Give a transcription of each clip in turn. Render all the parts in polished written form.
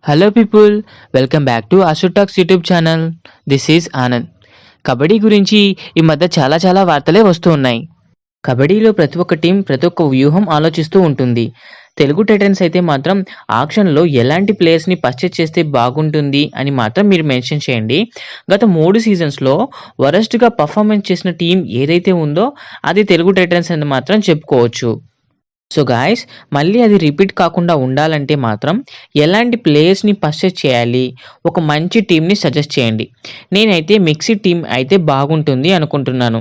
Hello people, welcome back to Ashu talks YouTube channel. This is Anand. Kabaddi గురించి ఈ మధ్య చాలా వార్తలే వస్తూ ఉన్నాయి. కబడ్డీలో ప్రతి ఒక్క టీం ప్రతి ఒక్క వ్యూహం ఆలోచిస్తూ ఉంటుంది. తెలుగు టైటన్స్ అయితే మాత్రం ఆక్షన్లో ఎలాంటి ప్లేయర్స్ని పర్చేస్ చేస్తే బాగుంటుంది అని మాత్రం మీరు మెన్షన్ చేయండి. గత 3 సీజన్స్లో వరస్ట్గా పర్ఫార్మెన్స్ చేసిన టీం ఏదైతే ఉందో అది తెలుగు టైటన్స్ అని మాత్రం చెప్పుకోవచ్చు. సో గాయ్స్, మళ్ళీ అది రిపీట్ కాకుండా ఉండాలంటే మాత్రం ఎలాంటి ప్లేయర్స్ని పర్చేస్ చేయాలి, ఒక మంచి టీంని సజెస్ట్ చేయండి. నేనైతే మిక్స్డ్ టీం అయితే బాగుంటుంది అనుకుంటున్నాను.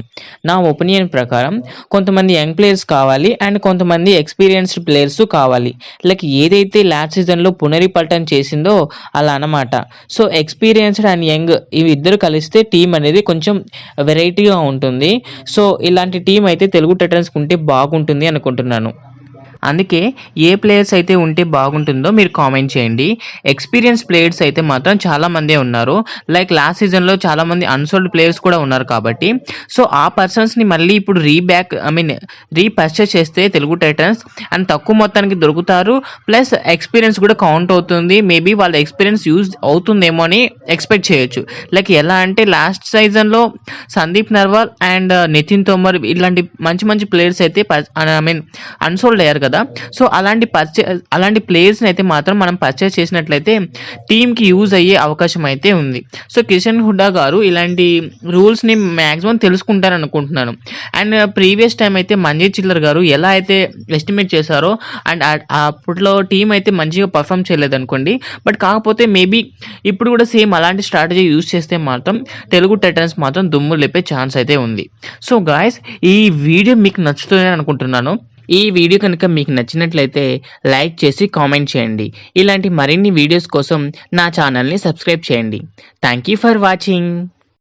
నా ఒపీనియన్ ప్రకారం కొంతమంది యంగ్ ప్లేయర్స్ కావాలి అండ్ కొంతమంది ఎక్స్పీరియన్స్డ్ ప్లేయర్స్ కావాలి. లైక్ ఏదైతే లాస్ట్ సీజన్లో పునరిపల్టన చేసిందో అలా అన్నమాట. సో ఎక్స్పీరియన్స్డ్ అండ్ యంగ్ ఇవి ఇద్దరు కలిస్తే టీం అనేది కొంచెం వెరైటీగా ఉంటుంది. సో ఇలాంటి టీం అయితే తెలుగు టైటన్స్కి ఉంటే బాగుంటుంది అనుకుంటున్నాను. అందుకే ఏ ప్లేయర్స్ అయితే ఉంటే బాగుంటుందో మీరు కామెంట్ చేయండి. ఎక్స్పీరియన్స్ ప్లేయర్స్ అయితే మాత్రం చాలామందే ఉన్నారు. లైక్ లాస్ట్ సీజన్లో చాలామంది అన్సోల్డ్ ప్లేయర్స్ కూడా ఉన్నారు కాబట్టి సో ఆ పర్సన్స్ని మళ్ళీ ఇప్పుడు రీపర్చేస్ చేస్తే తెలుగు టైటన్స్ అండ్ తక్కువ మొత్తానికి దొరుకుతారు. ప్లస్ ఎక్స్పీరియన్స్ కూడా కౌంట్ అవుతుంది. మేబీ వాళ్ళ ఎక్స్పీరియన్స్ యూజ్ అవుతుందేమో అని ఎక్స్పెక్ట్ చేయొచ్చు. లైక్ ఎలా అంటే లాస్ట్ సీజన్లో సందీప్ నర్వాల్ అండ్ నితిన్ తోమర్ ఇలాంటి మంచి ప్లేయర్స్ అయితే అన్సోల్డ్ అయ్యారు కదా. సో అలాంటి ప్లేయర్స్ని అయితే మాత్రం మనం పర్చేస్ చేసినట్లయితే టీంకి యూజ్ అయ్యే అవకాశం అయితే ఉంది. సో కిషన్ హుడ్డా గారు ఇలాంటి రూల్స్ని మ్యాక్సిమం తెలుసుకుంటారు అనుకుంటున్నాను. అండ్ ప్రీవియస్ టైం అయితే మంజీత్ చిల్లర్ గారు ఎలా అయితే ఎస్టిమేట్ చేశారో అండ్ అప్పట్లో టీం అయితే మంచిగా పర్ఫామ్ చేయలేదు అనుకోండి. బట్ కాకపోతే మేబీ ఇప్పుడు కూడా సేమ్ అలాంటి స్ట్రాటజీ యూజ్ చేస్తే మాత్రం తెలుగు టైటన్స్ మాత్రం దుమ్ము లేపే ఛాన్స్ అయితే ఉంది. సో గాయస్, ఈ వీడియో మీకు నచ్చుతుందని అనుకుంటున్నాను. ఈ వీడియో కనుక మీకు నచ్చినట్లయితే లైక్ చేసి కామెంట్ చేయండి. ఇలాంటి మరిన్ని వీడియోస్ కోసం నా ఛానల్ని సబ్స్క్రైబ్ చేయండి. Thank you for watching.